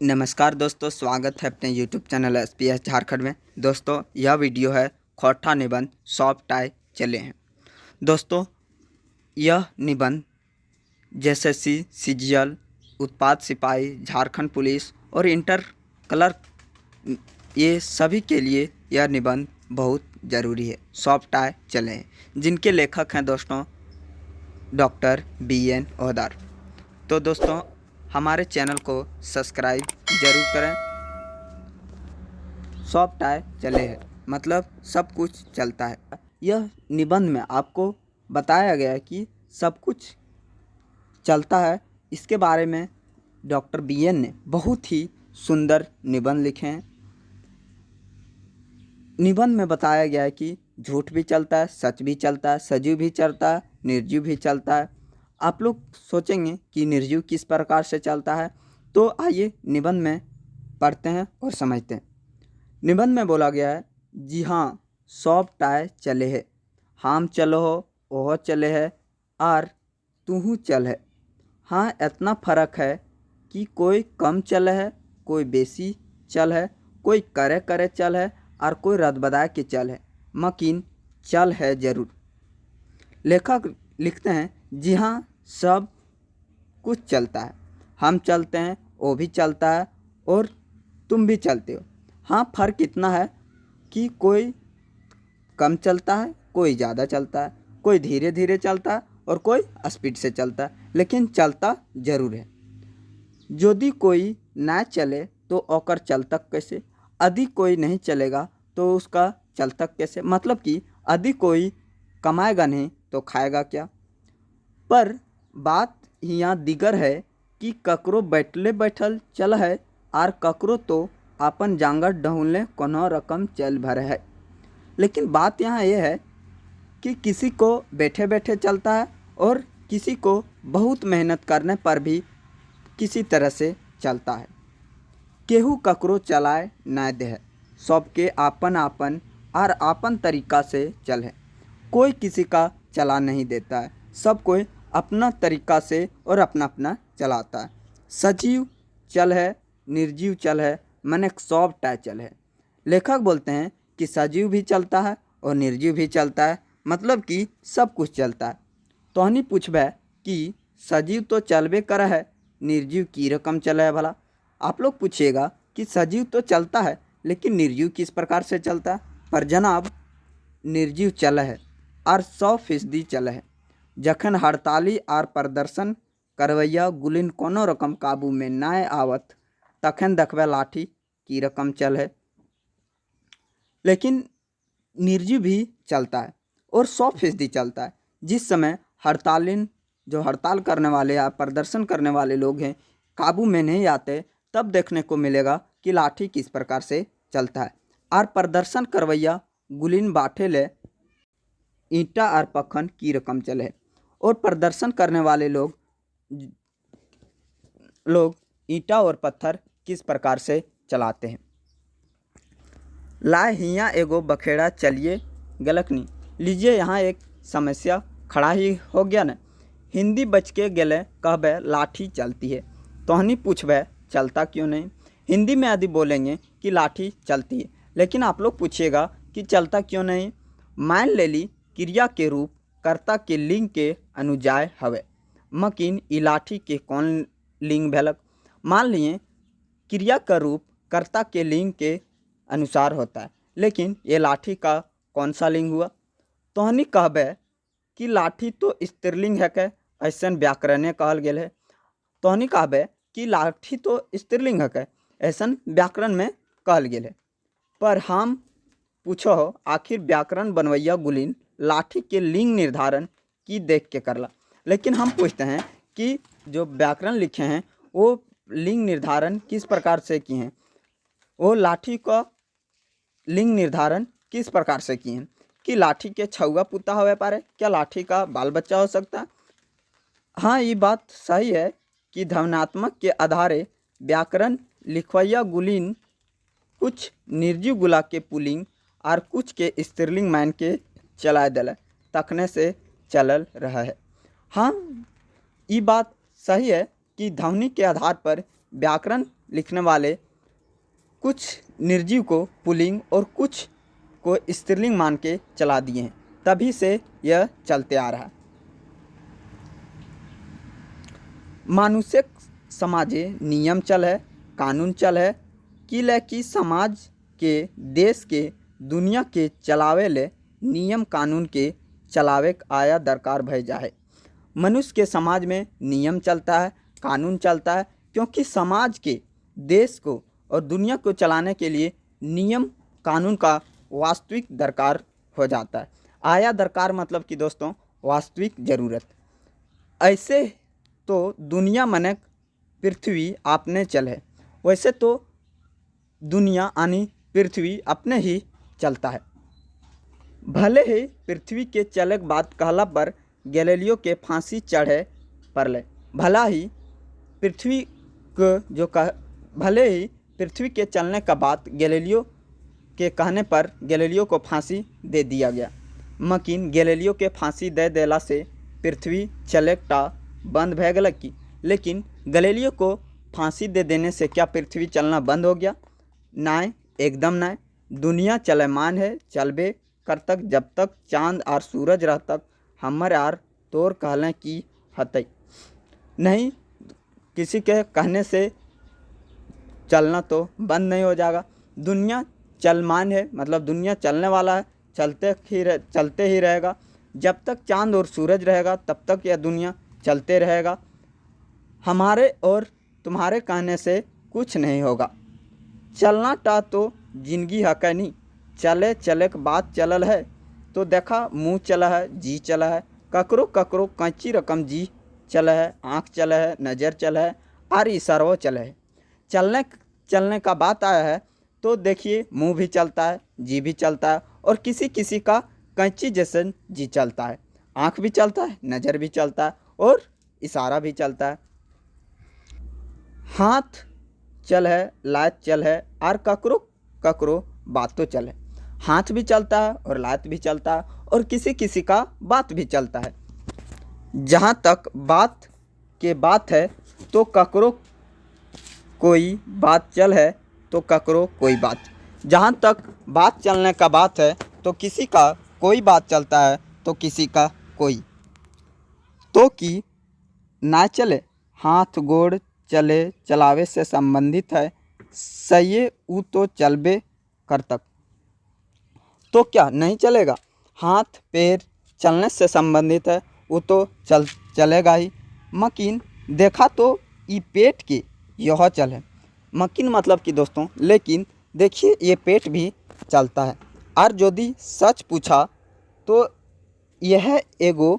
नमस्कार दोस्तों, स्वागत है अपने यूट्यूब चैनल SPS झारखंड में। दोस्तों, यह वीडियो है खोट्ठा निबंध सॉफ्ट टाई चले हैं। दोस्तों, यह निबंध JSSC, CGL, उत्पाद सिपाही, झारखंड पुलिस और इंटर क्लर्क, ये सभी के लिए यह निबंध बहुत ज़रूरी है। सॉफ्ट टाई चले हैं, जिनके लेखक हैं दोस्तों डॉक्टर BN ओहदार। तो दोस्तों, हमारे चैनल को सब्सक्राइब ज़रूर करें। सॉफ्ट टाई चले हैं मतलब सब कुछ चलता है। यह निबंध में आपको बताया गया है कि सब कुछ चलता है। इसके बारे में डॉक्टर BN ने बहुत ही सुंदर निबंध लिखे हैं। निबंध में बताया गया है कि झूठ भी चलता है, सच भी चलता है, सजीव भी चलता है, निर्जीव भी चलता है। आप लोग सोचेंगे कि निर्जीव किस प्रकार से चलता है, तो आइए निबंध में पढ़ते हैं और समझते हैं। निबंध में बोला गया है, जी हाँ सॉफ्ट टाई चले है, हम चलो हो ओह चले है और तू चल है। हाँ, इतना फ़र्क है कि कोई कम चल है, कोई बेसी चल है, कोई करे करे चल है और कोई रद बदा के चल है, मकीन चल है ज़रूर। लेखक लिखते हैं, जी हाँ सब कुछ चलता है, हम चलते हैं, वो भी चलता है और तुम भी चलते हो। हाँ, फ़र्क इतना है कि कोई कम चलता है, कोई ज़्यादा चलता है, कोई धीरे धीरे चलता है और कोई स्पीड से चलता है, लेकिन चलता ज़रूर है। यदि कोई ना चले तो ओकर चलतक कैसे, यदि कोई नहीं चलेगा तो उसका चलतक कैसे। मतलब कि यदि कोई कमाएगा नहीं तो खाएगा क्या। पर बात यहाँ दिगर है कि ककरो बैठले बैठल चल है और ककरो तो अपन जांगर ढूंढले कोनो रकम चल भर है। लेकिन बात यहाँ ये है कि किसी को बैठे बैठे चलता है और किसी को बहुत मेहनत करने पर भी किसी तरह से चलता है। केहू ककरो चलाए ना दे है, सबके आपन आपन और आपन तरीका से चल है। कोई किसी का चला नहीं देता है, सब कोई अपना तरीका से और अपना अपना चलाता है। सजीव चल है, निर्जीव चल है, माने सॉफ्ट टाई चल है। लेखक बोलते हैं कि सजीव भी चलता है और निर्जीव भी चलता है, मतलब कि सब कुछ चलता है। तोहनी पूछबे कि सजीव तो चलबे कर है, निर्जीव की रकम चल है भला। आप लोग पूछिएगा कि सजीव तो चलता है लेकिन निर्जीव किस प्रकार से चलता है। पर जनाब, निर्जीव चल है और 100% चल है। जखन हड़ताली और प्रदर्शन करवैया गुलिन कोनो रकम काबू में ना आवत, तखन देखबे लाठी की रकम चल है। लेकिन निर्जीव भी चलता है और 100% चलता है। जिस समय हड़तालिन, जो हड़ताल करने वाले या प्रदर्शन करने वाले लोग हैं, काबू में नहीं आते, तब देखने को मिलेगा कि लाठी किस प्रकार से चलता है। और प्रदर्शन करवैया गुलिन बाटे ले ईंटा और पखन की रकम चले और प्रदर्शन करने वाले लोग ईंटा और पत्थर किस प्रकार से चलाते हैं। लाए हियाँ एगो बखेड़ा चलिए गलक नहीं। लीजिए, यहाँ एक समस्या खड़ा ही हो गया न। हिंदी बच के गले कहबे लाठी चलती है, तोहनी पूछबे चलता क्यों नहीं। हिंदी में यदि बोलेंगे कि लाठी चलती है, लेकिन आप लोग पूछिएगा कि चलता क्यों नहीं। मान ले ली क्रिया के रूप कर्ता के लिंग के अनुजाय हवे, मकीन ई लाठी के कौन लिंग भेलक। मान लिए क्रिया का रूप कर्ता के लिंग के अनुसार होता है, लेकिन ये लाठी का कौन सा लिंग हुआ। तोहनी कहबे कि लाठी तो स्त्रीलिंग है के, ऐसा व्याकरणे कहल गेल है। तोहनी कहबे कि लाठी तो स्त्रीलिंग है के, ऐसा व्याकरण में कहल गेल है। पर हम पूछो हो, आखिर व्याकरण बनवैया गुलिन लाठी के लिंग निर्धारण की देख के करला। लेकिन हम पूछते हैं कि जो व्याकरण लिखे हैं वो लिंग निर्धारण किस प्रकार से किए हैं, वो लाठी का लिंग निर्धारण किस प्रकार से किए हैं। कि लाठी के छुआ पुता हो पारे, क्या लाठी का बाल बच्चा हो सकता है। हाँ, ये बात सही है कि ध्वन्यात्मक के आधारे व्याकरण लिखवैया गुलिन कुछ निर्जीव गुला के पुलिंग और कुछ के स्त्रीलिंग मान के चला दिल, तखने से चलल रहा है। हाँ, ये बात सही है कि ध्वनि के आधार पर व्याकरण लिखने वाले कुछ निर्जीव को पुल्लिंग और कुछ को स्त्रीलिंग मान के चला दिए हैं, तभी से यह चलते आ रहा है। मानुषिक समाजे नियम चल है, कानून चल है, कि समाज के, देश के, दुनिया के चलावे ले नियम कानून के चलावे आया दरकार भय जाए। मनुष्य के समाज में नियम चलता है, कानून चलता है, क्योंकि समाज के, देश को और दुनिया को चलाने के लिए नियम कानून का वास्तविक दरकार हो जाता है। आया दरकार मतलब कि दोस्तों वास्तविक ज़रूरत। ऐसे तो दुनिया मनक पृथ्वी आपने चल है, वैसे तो दुनिया यानी पृथ्वी अपने ही चलता है। भले ही पृथ्वी के चलक बात कहला पर गैलीलियो के फांसी चढ़े परले, भले ही पृथ्वी के चलने का बात गैलीलियो के कहने पर गैलीलियो को फांसी दे दिया गया। मकिन गैलीलियो के फांसी दे देला से पृथ्वी चलकटा बंद भय गल की, लेकिन गैलीलियो को फांसी दे देने से क्या पृथ्वी चलना बंद हो गया? नाय, एकदम नाय। दुनिया चलमान है, चलबे कर तक जब तक चांद और सूरज रह तक हमर यार तोर कहले की हतई नहीं। किसी के कहने से चलना तो बंद नहीं हो जाएगा। दुनिया चलमान है मतलब दुनिया चलने वाला है, चलते ही रहेगा। जब तक चांद और सूरज रहेगा तब तक यह दुनिया चलते रहेगा। हमारे और तुम्हारे कहने से कुछ नहीं होगा। चलना टा तो जिंदगी है क्या नहीं, चले चले के बात चलल है तो देखा मुँह चला है, जी चला है, ककरो ककरो कैंची रकम जी चला है, आँख चला है, नज़र चला है और इशारों चला है। चलने का बात आया है तो देखिए मुंह भी चलता है, जी भी चलता है और किसी किसी का कैंची जैसन जी चलता है, आँख भी चलता है, नज़र भी चलता है और इशारा भी चलता है। हाथ चल है, लात चल है और ककरो ककरो बात तो चल है। हाथ भी चलता है और लात भी चलता है और किसी किसी का बात भी चलता है। जहाँ तक बात के बात है तो ककरो कोई बात चल है तो ककरो कोई बात। जहाँ तक बात चलने का बात है तो किसी का कोई बात चलता है तो किसी का कोई। तो कि ना चले, हाथ गोड़ चले चलावे से संबंधित है, सही ऊ तो चलबे कर तक। तो क्या नहीं चलेगा? हाथ पैर चलने से संबंधित है, वो तो चलेगा ही। मकीन देखा तो ये पेट के यह चल है। मकीन मतलब कि दोस्तों लेकिन देखिए ये पेट भी चलता है। और यदि सच पूछा तो यह एगो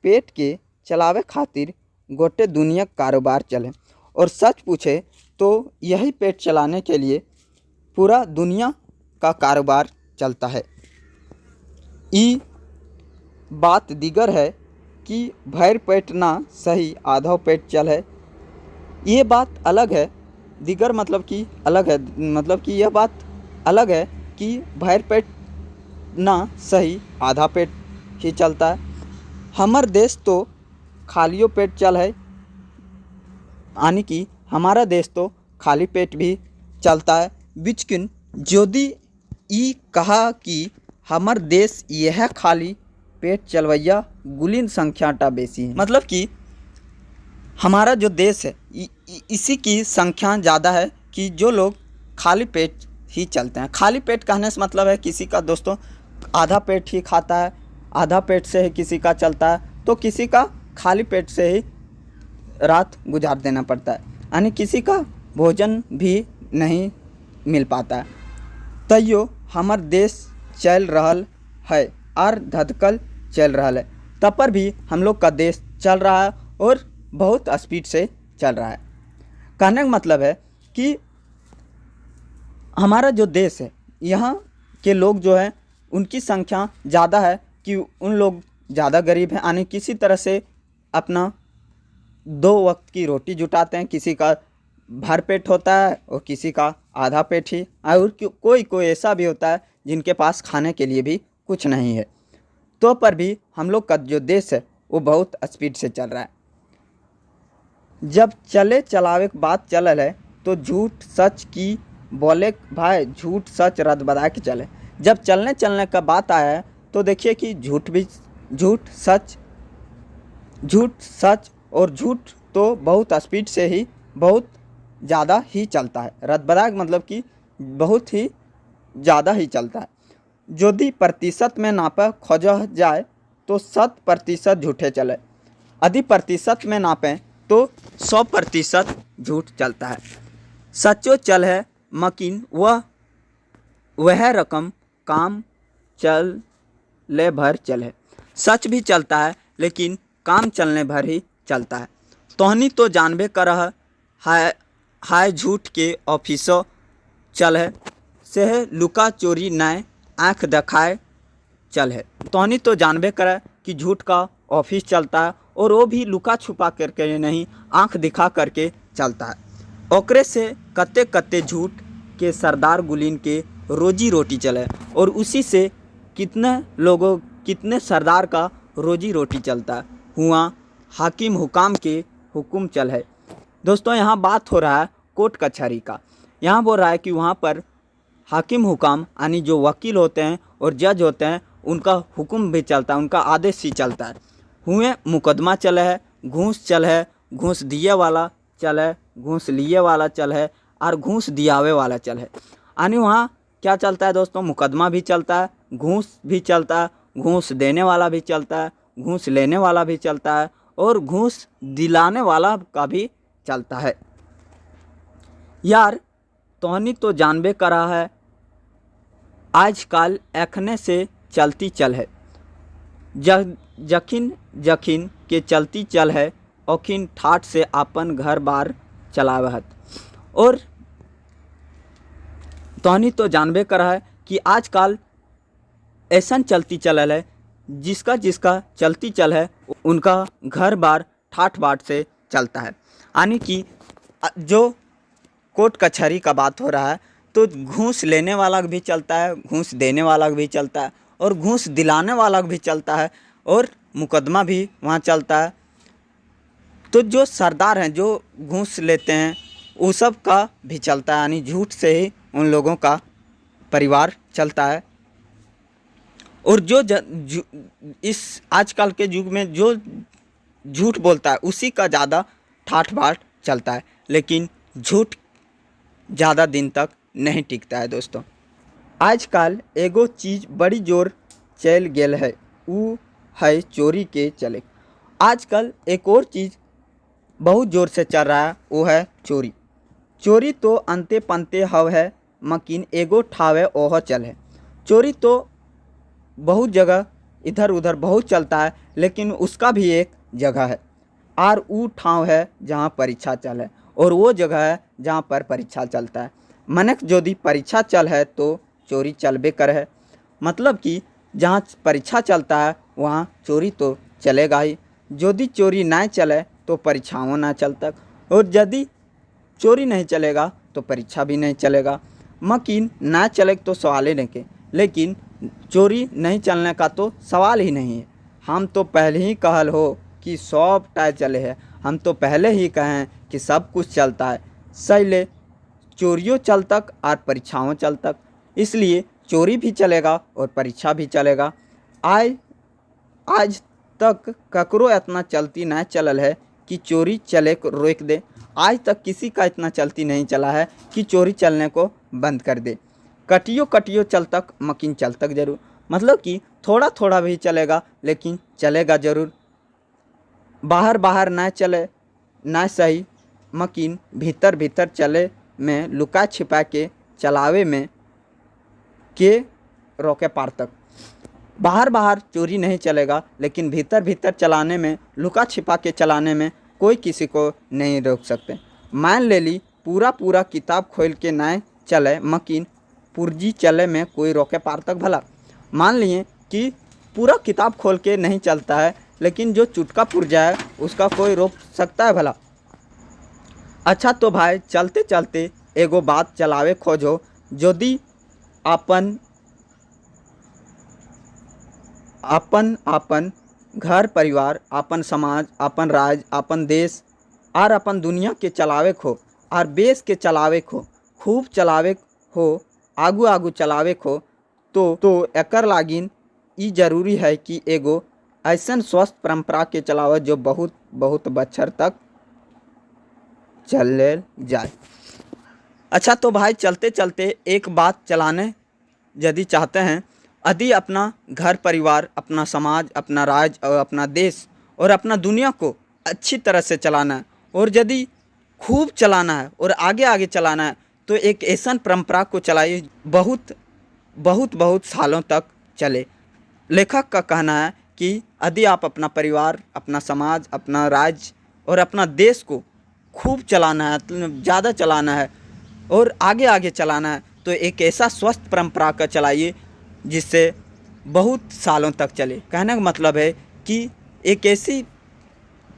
पेट के चलावे खातिर गोटे दुनिया कारोबार चले, और सच पूछे तो यही पेट चलाने के लिए पूरा दुनिया का कारोबार चलता है। ई बात दिगर है कि भैर पेट ना सही आधा पेट चल है। ये बात अलग है, दिगर मतलब कि अलग है, मतलब कि यह बात अलग है कि भैर पेट ना सही आधा पेट ही चलता है। हमार देश तो खालियो पेट चल है, यानी कि हमारा देश तो खाली पेट भी चलता है। बिचकिन यदि ई कहा कि हमार देश यह खाली पेट चलवैया गुलिन संख्या टा बेसी है, मतलब कि हमारा जो देश है इसी की संख्या ज़्यादा है कि जो लोग खाली पेट ही चलते हैं। खाली पेट कहने से मतलब है किसी का दोस्तों आधा पेट ही खाता है, आधा पेट से ही किसी का चलता है, तो किसी का खाली पेट से ही रात गुजार देना पड़ता है, यानी किसी का भोजन भी नहीं मिल पाता है। तैयो हमार देश चल रहल है और धधकल चल रहा है, तब पर भी हम लोग का देश चल रहा है और बहुत स्पीड से चल रहा है। कहने का मतलब है कि हमारा जो देश है यहाँ के लोग जो है उनकी संख्या ज़्यादा है कि उन लोग ज़्यादा गरीब हैं, यानी किसी तरह से अपना 2 वक्त की रोटी जुटाते हैं। किसी का भर पेट होता है और किसी का आधा पेट ही, और कोई ऐसा भी होता है जिनके पास खाने के लिए भी कुछ नहीं है। तो पर भी हम लोग का जो देश है वो बहुत स्पीड से चल रहा है। जब चले चलावे के बात चलल है तो झूठ सच की बोले भाई, झूठ सच रद बदा के चले। जब चलने चलने का बात आया है तो देखिए कि झूठ सच और झूठ तो बहुत स्पीड से ही बहुत ज़्यादा ही चलता है। रद बदा मतलब कि बहुत ही ज़्यादा ही चलता है। यदि प्रतिशत में नापे खोजा जाए तो 100% झूठे चले, यदि प्रतिशत में नापें तो 100% झूठ चलता है। सच्चो चल है मकीन वह रकम काम चल ले भर चल है। सच भी चलता है लेकिन काम चलने भर ही चलता है। तोहनी तो जानबे करह हाय झूठ के ऑफिसो चल है, से है लुका चोरी नय आँख दिखाए चल है। तोहनी तो जानबे करे कि झूठ का ऑफिस चलता है और वो भी लुका छुपा करके नहीं, आँख दिखा करके चलता है। ओकरे से कत्ते कत्ते झूठ के सरदार गुलीन के रोजी रोटी चले और उसी से कितने सरदार का रोजी रोटी चलता है। हुआ हाकिम हुकाम के हुक्म चल है। दोस्तों यहाँ बात हो रहा है कोर्ट कचहरी का। यहाँ बोल रहा है कि वहाँ पर हाकिम हुकाम यानी जो वकील होते हैं और जज होते हैं उनका हुक्म भी चलता है, उनका आदेश ही चलता है। हुए मुकदमा चल है, घूस चल है, घूस दिए वाला चल है, घूस लिए वाला चल है और घूस दियावे वाला चल है। यानी वहाँ क्या चलता है दोस्तों, मुकदमा भी चलता है, घूस भी चलता है, घूस देने वाला भी चलता है, घूस लेने वाला भी चलता है और घूस दिलाने वाला का भी चलता है। यार तोहनी तो जानबे करा है आजकल एखने से चलती चल है, जखिन के चलती चल है ओखिन ठाठ से अपन घर बार चलावहत। और तोहनी तो जानबे करा है कि आजकल ऐसा चलती चलल है जिसका चलती चल है उनका घर बार ठाठ बाट से चलता है। यानी कि जो कोर्ट कचहरी का बात हो रहा है तो घूस लेने वाला भी चलता है, घूस देने वाला भी चलता है और घूस दिलाने वाला भी चलता है और मुकदमा भी वहाँ चलता है। तो जो सरदार हैं जो घूस लेते हैं वो सब का भी चलता है, यानी झूठ से ही उन लोगों का परिवार चलता है। और इस आजकल के युग में जो झूठ बोलता है उसी का ज़्यादा ठाठ बाट चलता है, लेकिन झूठ ज़्यादा दिन तक नहीं टिकता है। दोस्तों आजकल एगो चीज़ बड़ी जोर चल गेल है, वो है चोरी के चले। आजकल एक और चीज़ बहुत ज़ोर से चल रहा है, वो है चोरी। चोरी तो अंते पंते हव है मकीन एगो ठावे ओह चल है। चोरी तो बहुत जगह इधर उधर बहुत चलता है, लेकिन उसका भी एक जगह है और वो ठाव है जहाँ परीक्षा चल है और वो जगह है जहाँ पर परीक्षा चलता है। मनक यदि परीक्षा चल है तो चोरी चलबे कर है, मतलब कि जहाँ परीक्षा चलता है वहाँ चोरी तो चलेगा ही। यदि चोरी ना चले तो परीक्षाओं ना चलता और यदि चोरी नहीं चलेगा तो परीक्षा भी नहीं चलेगा। मकीन ना चले तो सवाल ही नहीं के, लेकिन चोरी नहीं चलने का तो सवाल ही नहीं है। हम तो पहले ही कहल हो कि सब टाइम चले है, हम तो पहले ही कहें कि सब कुछ चलता है। सही ले चोरियों चल तक और परीक्षाओं चल तक, इसलिए चोरी भी चलेगा और परीक्षा भी चलेगा। आज तक ककरो इतना चलती नहीं चलल है कि चोरी चले को रोक दे। आज तक किसी का इतना चलती नहीं चला है कि चोरी चलने को बंद कर दे। कटियो चल तक मकीन चल तक जरूर, मतलब कि थोड़ा थोड़ा भी चलेगा लेकिन चलेगा ज़रूर। बाहर ना चले ना सही, मकीन भीतर चले में लुका छिपा के चलावे में के रोके पार तक। बाहर चोरी नहीं चलेगा, लेकिन भीतर चलाने में लुका छिपा के चलाने में कोई किसी को नहीं रोक सकते। मान ले ली पूरा किताब खोल के ना चले मकीन पुर्जी चले में कोई रोके पार तक भला। मान लिए कि पूरा किताब खोल के नहीं चलता है, लेकिन जो चुटका पुर्जा है उसका कोई रोक सकता है भला। अच्छा तो भाई चलते चलते एगो बात चलावे खोजो, यदि अपन घर परिवार, अपन समाज, अपन राज्य, अपन देश और अपन दुनिया के चलावे हो और देश के चलावे हो, खूब चलावे हो, आगू आगू चलावे हो तो एकर लागिन ई जरूरी है कि एगो ऐसन स्वस्थ परंपरा के चलावे जो बहुत बहुत बछर तक चले जाए। अच्छा तो भाई चलते चलते एक बात चलाने यदि चाहते हैं, यदि अपना घर परिवार, अपना समाज, अपना राज्य और अपना देश और अपना दुनिया को अच्छी तरह से चलाना है और यदि खूब चलाना है और आगे आगे चलाना है तो एक ऐसा परंपरा को चलाइए बहुत बहुत बहुत सालों तक चले। लेखक का कहना है कि यदि आप अपना परिवार, अपना समाज, अपना राज्य और अपना देश को खूब चलाना है, ज़्यादा चलाना है और आगे आगे चलाना है तो एक ऐसा स्वस्थ परंपरा का चलाइए जिससे बहुत सालों तक चले। कहने का मतलब है कि एक ऐसी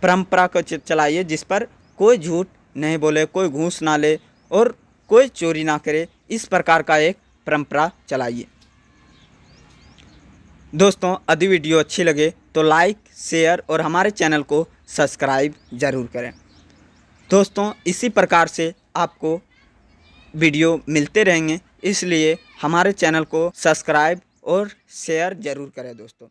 परंपरा को चलाइए जिस पर कोई झूठ नहीं बोले, कोई घूस ना ले और कोई चोरी ना करे। इस प्रकार का एक परंपरा चलाइए। दोस्तों यदि वीडियो अच्छी लगे तो लाइक, शेयर और हमारे चैनल को सब्सक्राइब ज़रूर करें। दोस्तों इसी प्रकार से आपको वीडियो मिलते रहेंगे, इसलिए हमारे चैनल को सब्सक्राइब और शेयर ज़रूर करें दोस्तों।